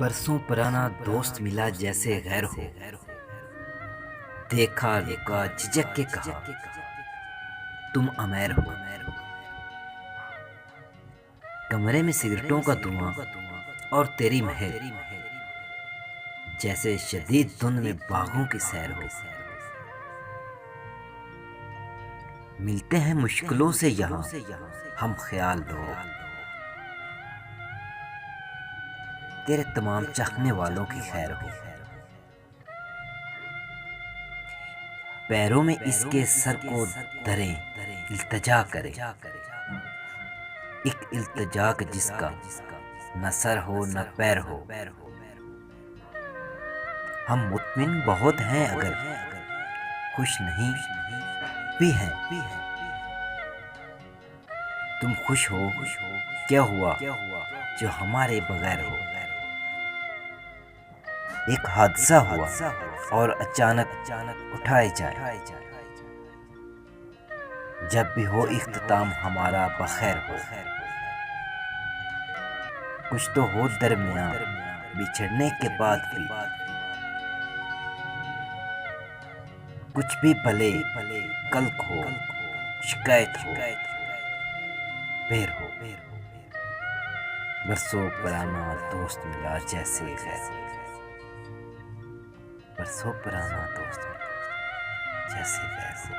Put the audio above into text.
बरसों पुराना दोस्त मिला जैसे गैर हो। देखा रुका झिझक के कहा तुम अमेर हो। कमरे में सिगरेटों का धुआं और तेरी महक जैसे शदीद धुंध में बागों की सैर हो। मिलते हैं मुश्किलों से यहाँ हम ख्याल लोग, तेरे तमाम चाहने वालों की खैर हो। पैरों में इसके सर को धरे इल्तिजा करे, एक इल्तिजा जिसका न सर हो न पैर हो। हम मुतमिन बहुत हैं अगर खुश नहीं भी हैं। तुम खुश हो क्या हुआ जो हमारे बगैर हो। एक हादसा हुआ और अचानक उठाए जाए। जब भी हो इख्तिताम हमारा बखैर हो। कुछ तो हो दरमियान बिछड़ने के बाद भी, कुछ भी भले कल हो शिकायत हो बेर हो। बरसों पुराना दोस्त मिला जैसे गैर। बरसों पुराना दोस्त मिला जैसे गैर हो।